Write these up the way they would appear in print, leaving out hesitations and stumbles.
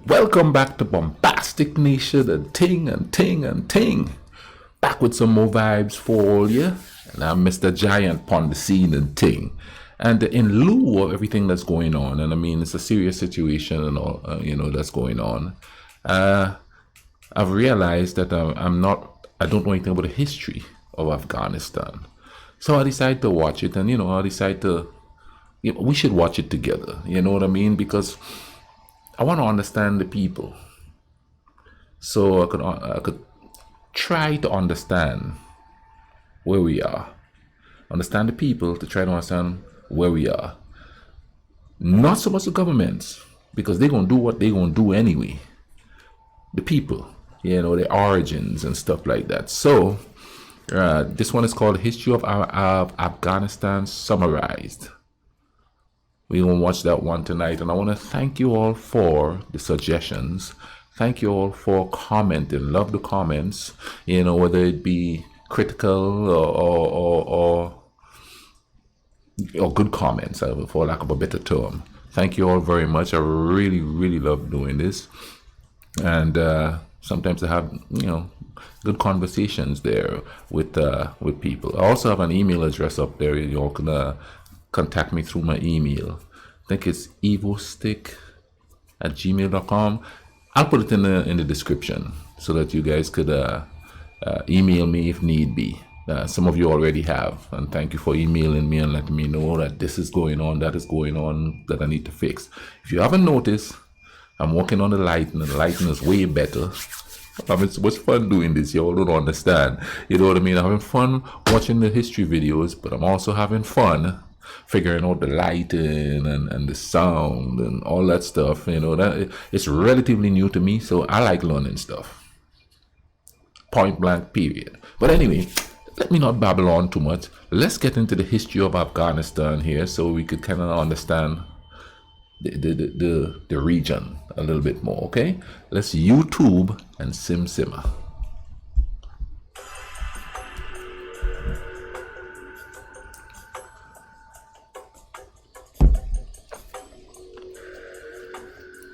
Welcome back to Bombastic Nation and Ting and Ting and Ting. Back with some more vibes for all you. And I'm Mr. Giant upon the scene and Ting. And in lieu of everything that's going on, and I mean it's a serious situation and all that's going on. I've realized that I don't know anything about the history of Afghanistan. So I decided to watch it, and we should watch it together. You know what I mean? Because I want to understand the people, so I could try to understand where we are, understand the people to try to understand where we are. Not so much the governments, because they're gonna do what they're gonna do anyway. The people, their origins and stuff like that. So this one is called History of Afghanistan Summarized. We're going to watch that one tonight, and I want to thank you all for the suggestions. Thank you all for commenting. Love the comments, whether it be critical or good comments, for lack of a better term. Thank you all very much. I really, really love doing this. And sometimes I have, good conversations there with people. I also have an email address up there. You all can contact me through my email. I think it's evostick@gmail.com. I'll put it in the description so that you guys could email me if need be. Some of you already have, and thank you for emailing me and letting me know that this is going on, that is going on, that I need to fix. If you haven't noticed, I'm working on the lighting, and the lighting is way better. I'm having so much fun doing this. You all don't understand. You know what I mean? I'm having fun watching the history videos, but I'm also having fun figuring out the lighting and the sound and all that stuff. That it's relatively new to me, so I like learning stuff. Point blank, period. But anyway, let me not babble on too much. Let's get into the history of Afghanistan here, so we could kind of understand the region a little bit more. Okay, let's YouTube and simmer.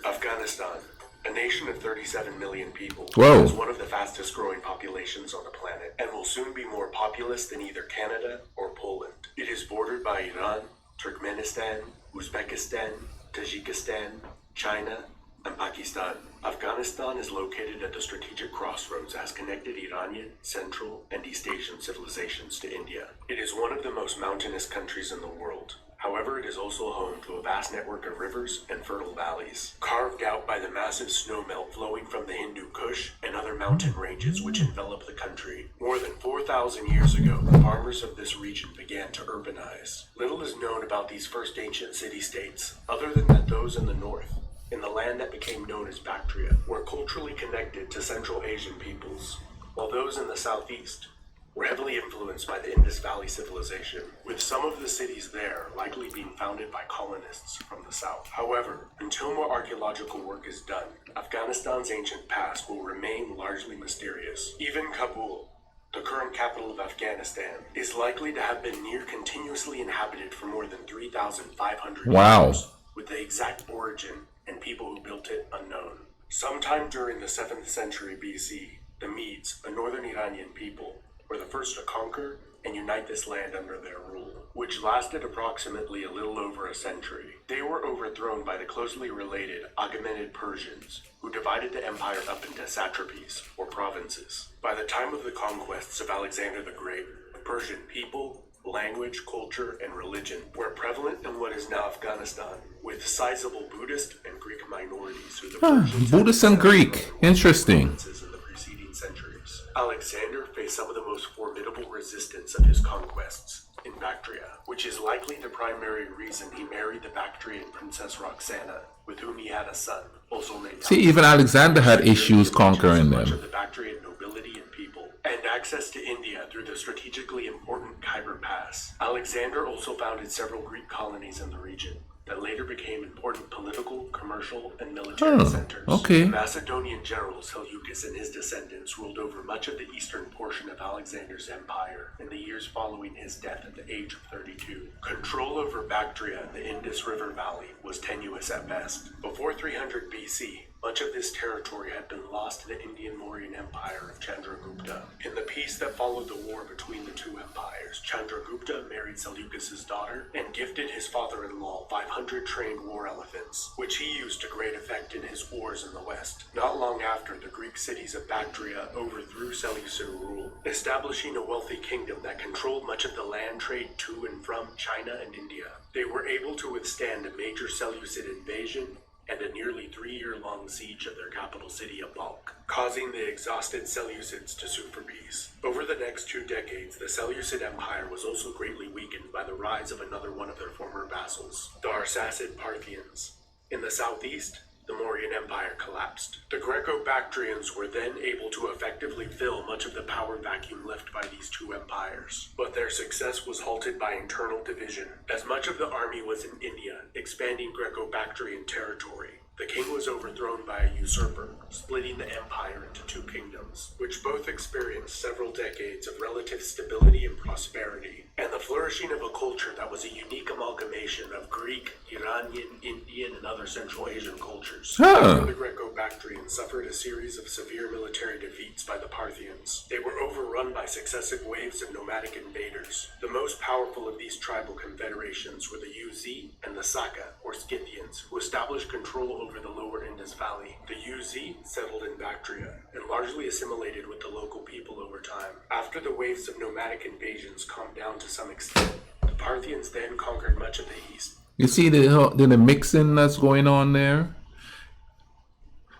Afghanistan, a nation of 37 million people, Whoa. is one of the fastest growing populations on the planet and will soon be more populous than either Canada or Poland. It is bordered by Iran, Turkmenistan, Uzbekistan, Tajikistan, China, and Pakistan. Afghanistan is located at the strategic crossroads that has connected Iranian, Central, and East Asian civilizations to India. It is one of the most mountainous countries in the world. However, it is also home to a vast network of rivers and fertile valleys, carved out by the massive snowmelt flowing from the Hindu Kush and other mountain ranges which envelop the country. More than 4,000 years ago, the farmers of this region began to urbanize. Little is known about these first ancient city-states, other than that those in the north, in the land that became known as Bactria, were culturally connected to Central Asian peoples, while those in the southeast were heavily influenced by the Indus Valley civilization, with some of the cities there likely being founded by colonists from the south. However, until more archaeological work is done, Afghanistan's ancient past will remain largely mysterious. Even Kabul, the current capital of Afghanistan, is likely to have been near continuously inhabited for more than 3,500 years, with the exact origin and people who built it unknown. Sometime during the 7th century BC, the Medes, a northern Iranian people, were the first to conquer and unite this land under their rule, which lasted approximately a little over a century. They were overthrown by the closely related Achaemenid Persians, who divided the empire up into satrapies, or provinces. By the time of the conquests of Alexander the Great, Persian people, language, culture, and religion were prevalent in what is now Afghanistan, with sizable Buddhist and Greek minorities who the Persians Buddhist and Greek. Interesting. in the preceding centuries. Alexander faced some of the most formidable resistance of his conquests in Bactria, which is likely the primary reason he married the Bactrian princess Roxana, with whom he had a son, also named See, even Alexander had issues conquering much them. of the Bactrian nobility and people, and access to India through the strategically important Khyber Pass. Alexander also founded several Greek colonies in the region that later became important political, commercial, and military centers. Okay. The Macedonian general Seleucus and his descendants ruled over much of the eastern portion of Alexander's empire in the years following his death at the age of 32. Control over Bactria and the Indus River Valley was tenuous at best. Before 300 BC, Much of this territory had been lost to the Indian Mauryan Empire of Chandragupta. In the peace that followed the war between the two empires, Chandragupta married Seleucus's daughter and gifted his father-in-law 500 trained war elephants, which he used to great effect in his wars in the west. Not long after, the Greek cities of Bactria overthrew Seleucid rule, establishing a wealthy kingdom that controlled much of the land trade to and from China and India. They were able to withstand a major Seleucid invasion and a nearly 3-year-long siege of their capital city of Balkh, causing the exhausted Seleucids to sue for peace. Over the next 2 decades, the Seleucid Empire was also greatly weakened by the rise of another one of their former vassals, the Arsacid Parthians. In the southeast, the Mauryan Empire collapsed. The Greco-Bactrians were then able to effectively fill much of the power vacuum left by these two empires. But their success was halted by internal division, as much of the army was in India, expanding Greco-Bactrian territory. The king was overthrown by a usurper, splitting the empire into 2 kingdoms, which both experienced several decades of relative stability and prosperity, and the flourishing of a culture that was a unique amalgamation of Greek, Iranian, Indian, and other Central Asian cultures. After the Greco-Bactrians suffered a series of severe military defeats by the Parthians, they were overrun by successive waves of nomadic invaders. The most powerful of these tribal confederations were the Uz and the Saka, or Scythians, who established control over the lower Indus Valley. The Uz settled in Bactria and largely assimilated with the local people over time. After the waves of nomadic invasions calmed down to some extent, the Parthians then conquered much of the east. You see the mixing that's going on there?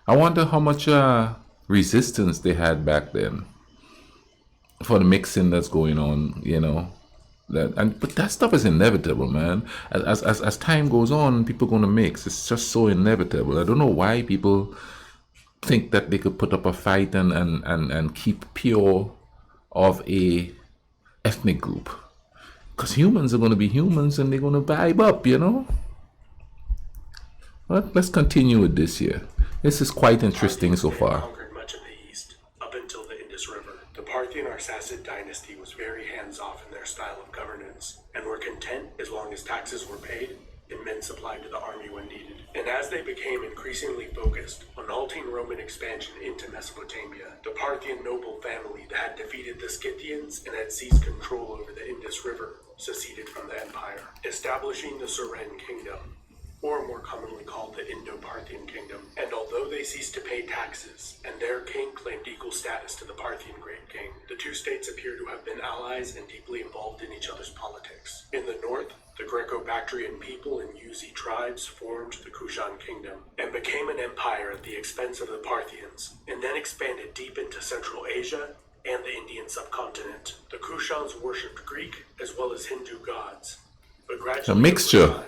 I wonder how much resistance they had back then for the mixing that's going on, you know. But that stuff is inevitable, man. As time goes on, people are gonna mix. It's just so inevitable. I don't know why people think that they could put up a fight and keep pure of a ethnic group. Because humans are gonna be humans and they're gonna vibe up, you know? But let's continue with this here. This is quite interesting so far. Conquered much of the east, up until the Indus River. The Parthian Arsacid dynasty was very hands-off in their style of governance, and were content as long as taxes were paid and men supplied to the army when needed. And as they became increasingly focused on halting Roman expansion into Mesopotamia, the Parthian noble family that had defeated the Scythians and had seized control over the Indus River seceded from the empire, establishing the Suren kingdom, or more commonly called the Indo-Parthian kingdom. And although they ceased to pay taxes, and their king claimed equal status to the Parthian great king, the two states appear to have been allies and deeply involved in each other's politics. In the north, the Greco-Bactrian people and Uz tribes formed the Kushan kingdom and became an empire at the expense of the Parthians, and then expanded deep into Central Asia and the Indian subcontinent. The Kushans worshipped Greek as well as Hindu gods, but gradually A mixture. over time,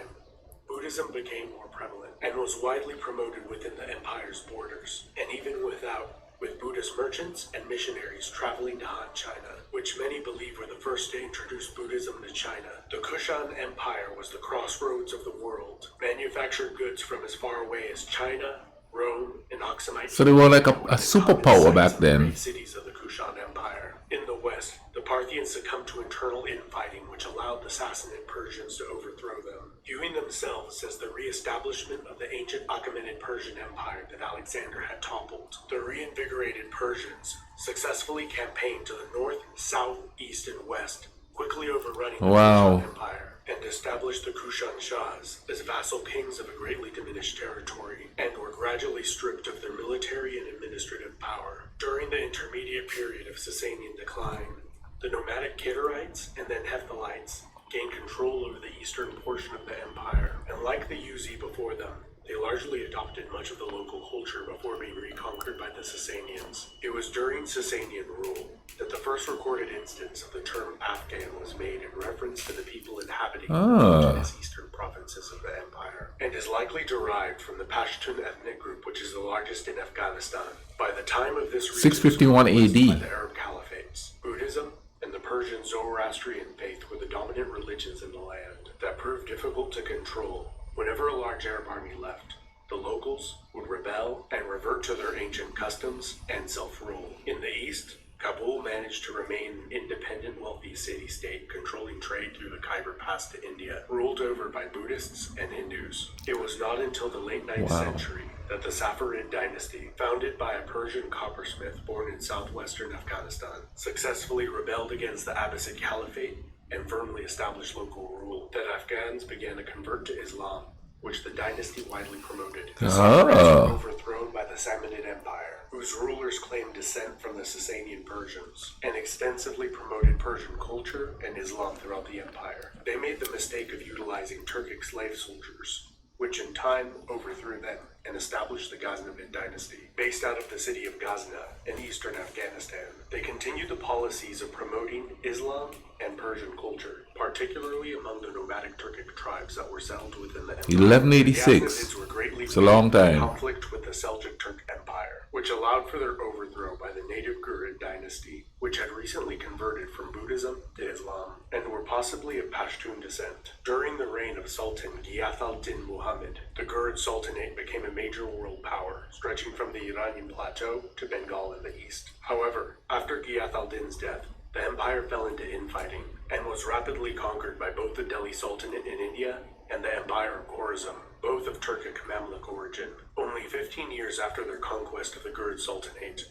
Buddhism became more prevalent and was widely promoted within the empire's borders, and even without, with Buddhist merchants and missionaries traveling to Han China, which many believe were the first to introduce Buddhism to China. The Kushan Empire was the crossroads of the world, manufactured goods from as far away as China, Rome, and Aksumite. So they were like a superpower back then. Cities of the Kushan Empire. In the west, the Parthians succumbed to internal infighting, which allowed the Sassanid Persians to overthrow them, viewing themselves as the re-establishment of the ancient Achaemenid Persian Empire that Alexander had toppled. The reinvigorated Persians successfully campaigned to the north, south, east, and west, quickly overrunning the Wow. Kushan Empire, and established the Kushan Shahs as vassal kings of a greatly diminished territory, and were gradually stripped of their military and administrative power. During the intermediate period of Sasanian decline, the nomadic Kadarites and then Hephthalites gained control over the eastern portion of the empire, and like the Uzi before them, they largely adopted much of the local culture before being reconquered by the Sasanians. It was during Sasanian rule that the first recorded instance of the term Afghan was made in reference to the people inhabiting the indigenous eastern provinces of the empire, and is likely derived from the Pashtun ethnic group, which is the largest in Afghanistan. By the time of this region, 651 was AD. by the Arab caliphates, Buddhism and the Persian Zoroastrian faith were the dominant religions in the land that proved difficult to control. Whenever a large Arab army left, the locals would rebel and revert to their ancient customs and self-rule. In the east, Kabul managed to remain an independent, wealthy city-state controlling trade through the Khyber Pass to India, ruled over by Buddhists and Hindus. It was not until the late 9th century that the Sassanid dynasty, founded by a Persian coppersmith born in southwestern Afghanistan, successfully rebelled against the Abbasid Caliphate and firmly established local rule, that Afghans began to convert to Islam, which the dynasty widely promoted. The Sassanids were overthrown by the Sassanid Empire, whose rulers claimed descent from the Sasanian Persians, and extensively promoted Persian culture and Islam throughout the empire. They made the mistake of utilizing Turkic slave soldiers, which in time overthrew them and established the Ghaznavid dynasty. Based out of the city of Ghazna in eastern Afghanistan, they continued the policies of promoting Islam and Persian culture, particularly among the nomadic Turkic tribes that were settled within the empire. 1186. It's a long time. Conflict with the Seljuk Turk Empire, which allowed for their overthrow by the native Ghurid dynasty, which had recently converted from Buddhism to Islam and were possibly of Pashtun descent. During the reign of Sultan Ghiyath al-Din Muhammad, the Ghurid Sultanate became a major world power, stretching from the Iranian plateau to Bengal in the east. However, after Ghiyath al-Din's death, the empire fell into infighting and was rapidly conquered by both the Delhi Sultanate in India and the Empire of Khorasan, both of Turkic Mamluk origin. Only 15 years after their conquest of the Ghurid Sultanate,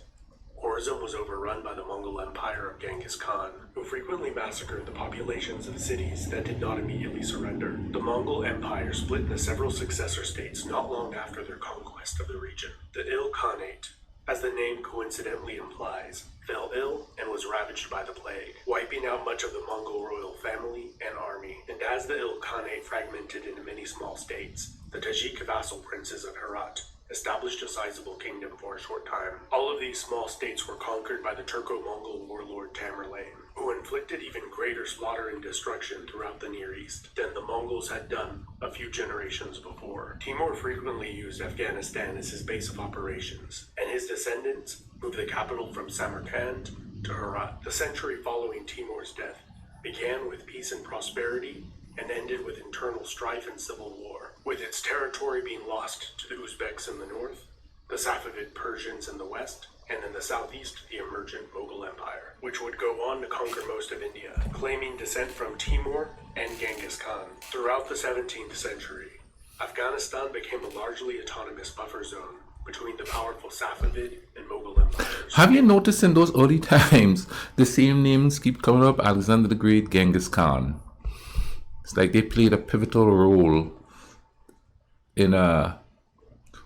Khorasan was overrun by the Mongol Empire of Genghis Khan, who frequently massacred the populations of cities that did not immediately surrender. The Mongol Empire split into several successor states not long after their conquest of the region. The Il Khanate, as the name coincidentally implies, fell ill and was ravaged by the plague, wiping out much of the Mongol royal family and army. And as the Il Khanate fragmented into many small states, the Tajik vassal princes of Herat established a sizable kingdom for a short time. All of these small states were conquered by the Turco-Mongol warlord Tamerlane, who inflicted even greater slaughter and destruction throughout the Near East than the Mongols had done a few generations before. Timur frequently used Afghanistan as his base of operations, and his descendants moved the capital from Samarkand to Herat. The century following Timur's death began with peace and prosperity and ended with internal strife and civil war, with its territory being lost to the Uzbeks in the north, the Safavid Persians in the west, and in the southeast the emergent Mongol Empire, which would go on to conquer most of India, claiming descent from Timur and Genghis Khan. Throughout the 17th century, Afghanistan became a largely autonomous buffer zone between the powerful Safavid and Mongol empires. Have you noticed in those early times, the same names keep coming up? Alexander the Great, Genghis Khan. It's like they played a pivotal role in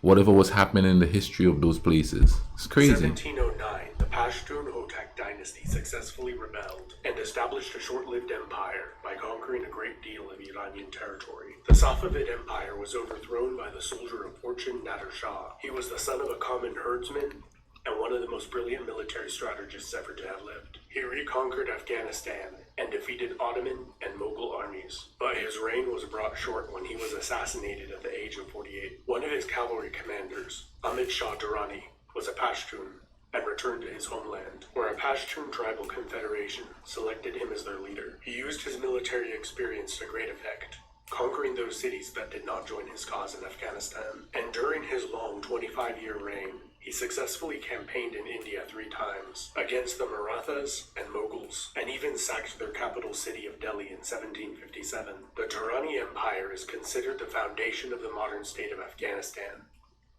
whatever was happening in the history of those places. It's crazy. 1709, the Pashtun Hotak dynasty successfully rebelled and established a short-lived empire by conquering a great deal of Iranian territory. The Safavid Empire was overthrown by the soldier of fortune Nader Shah. He was the son of a common herdsman and one of the most brilliant military strategists ever to have lived. He reconquered Afghanistan and defeated Ottoman and Mughal armies, but his reign was brought short when he was assassinated at the age of 48. One of his cavalry commanders, Ahmad Shah Durrani, was a Pashtun and returned to his homeland, where a Pashtun tribal confederation selected him as their leader. He used his military experience to great effect, conquering those cities that did not join his cause in Afghanistan. And during his long 25-year reign, he successfully campaigned in India 3 times against the Marathas and Mughals, and even sacked their capital city of Delhi in 1757. The Durrani Empire is considered the foundation of the modern state of Afghanistan,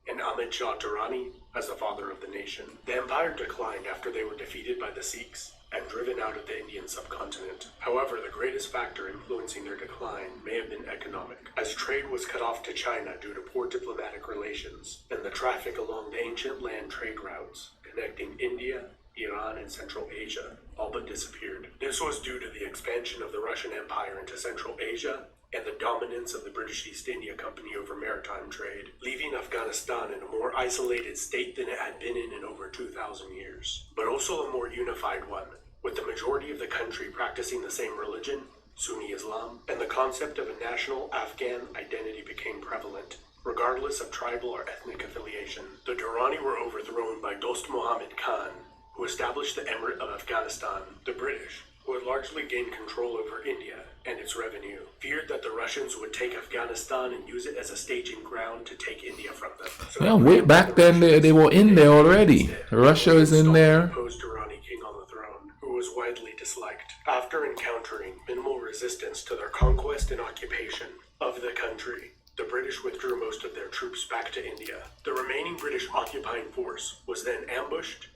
and Ahmad Shah Durrani as the father of the nation. The empire declined after they were defeated by the Sikhs and driven out of the Indian subcontinent. However, the greatest factor influencing their decline may have been economic, as trade was cut off to China due to poor diplomatic relations, and the traffic along the ancient land trade routes connecting India, Iran, and Central Asia all but disappeared. This was due to the expansion of the Russian Empire into Central Asia and the dominance of the British East India Company over maritime trade, leaving Afghanistan in a more isolated state than it had been in over 2,000 years, but also a more unified one, with the majority of the country practicing the same religion, Sunni Islam, and the concept of a national Afghan identity became prevalent, regardless of tribal or ethnic affiliation. The Durrani were overthrown by Dost Muhammad Khan, who established the Emirate of Afghanistan. The British, who had largely gained control over India and its revenue, feared that the Russians would take Afghanistan and use it as a staging ground to take India from them. So yeah, way back then they were in there already. Russia is in there. Durrani king on the throne, who was widely disliked. After encountering minimal resistance to their conquest and occupation of the country, The British withdrew most of their troops back to India. The remaining British occupying force was then ambushed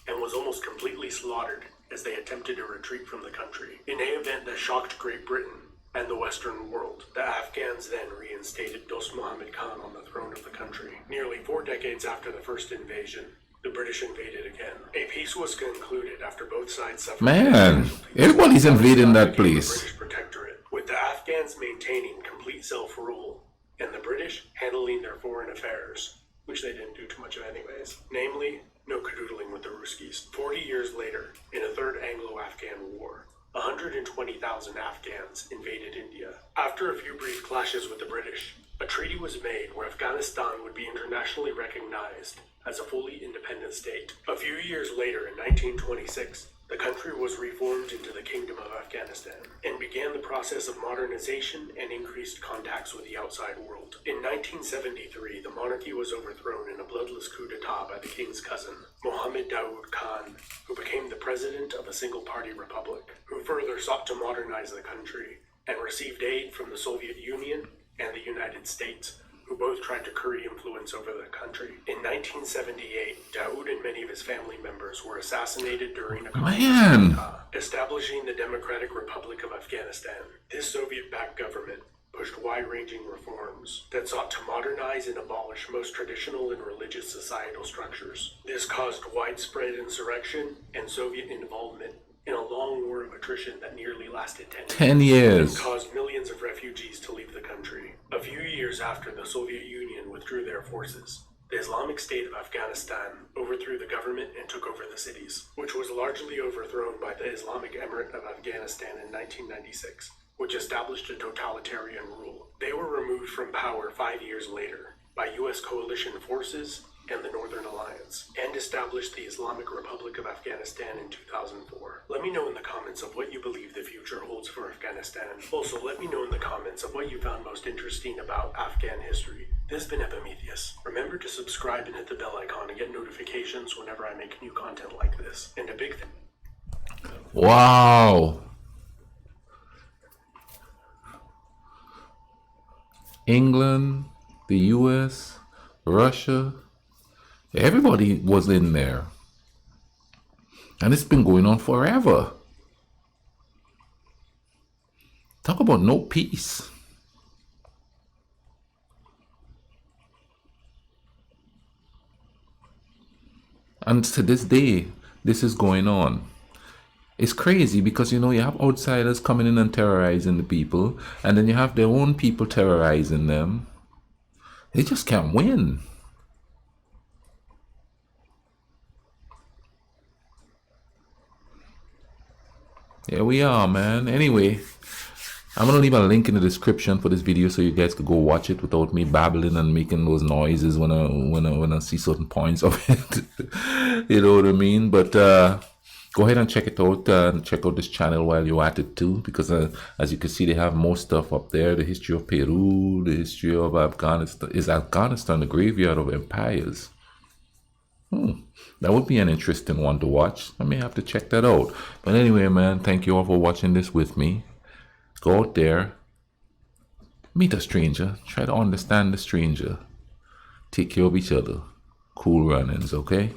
and was almost completely slaughtered as they attempted to retreat from the country. In an event that shocked Great Britain and the Western world, the Afghans then reinstated Dost Muhammad Khan on the throne of the country. Nearly 4 decades after the first invasion, the British invaded again. A peace was concluded after both sides suffered. Man, everybody's invading that place. British protectorate, with the Afghans maintaining complete self-rule and the British handling their foreign affairs, which they didn't do too much of anyways. Namely, no cadoodling with the Ruskies. 40 years later, in a third Anglo-Afghan war, 120,000 Afghans invaded India. After a few brief clashes with the British, a treaty was made where Afghanistan would be internationally recognized as a fully independent state. A few years later, in 1926, the country was reformed into the Kingdom of Afghanistan and began the process of modernization and increased contacts with the outside world. In 1973, the monarchy was overthrown in a bloodless coup d'etat by the king's cousin, Mohammed Daoud Khan, who became the president of a single-party republic, who further sought to modernize the country and received aid from the Soviet Union and the United States, who both tried to curry influence over the country. In 1978, Daoud and many of his family members were assassinated during a coup d'etat, establishing the Democratic Republic of Afghanistan. This Soviet-backed government pushed wide-ranging reforms that sought to modernize and abolish most traditional and religious societal structures. This caused widespread insurrection and Soviet involvement in a long war of attrition that nearly lasted 10 years. And caused millions of refugees to leave the country. A few years after the Soviet Union withdrew their forces, the Islamic State of Afghanistan overthrew the government and took over the cities, which was largely overthrown by the Islamic Emirate of Afghanistan in 1996, which established a totalitarian rule. They were removed from power 5 years later by U.S. coalition forces and the Northern Alliance, and established the Islamic Republic of Afghanistan in 2004. Let me know in the comments of what you believe the future holds for Afghanistan. Also, let me know in the comments of what you found most interesting about Afghan history. This has been Epimetheus. Remember to subscribe and hit the bell icon to get notifications whenever I make new content like this. And a big Wow. England, the US, Russia, everybody was in there. And it's been going on forever. Talk about no peace. And to this day, this is going on. It's crazy because, you know, you have outsiders coming in and terrorizing the people, and then you have their own people terrorizing them. They just can't win. Here we are, man. Anyway, I'm gonna leave a link in the description for this video so you guys could go watch it without me babbling and making those noises when I see certain points of it. You know what I mean? But go ahead and check it out and check out this channel while you're at it too, because as you can see, they have more stuff up there. The history of Peru, the history of Afghanistan. Is Afghanistan the graveyard of empires? That would be an interesting one to watch. I may have to check that out. But anyway, man, thank you all for watching this with me. Go out there, meet a stranger, try to understand the stranger, take care of each other. Cool runnings, okay?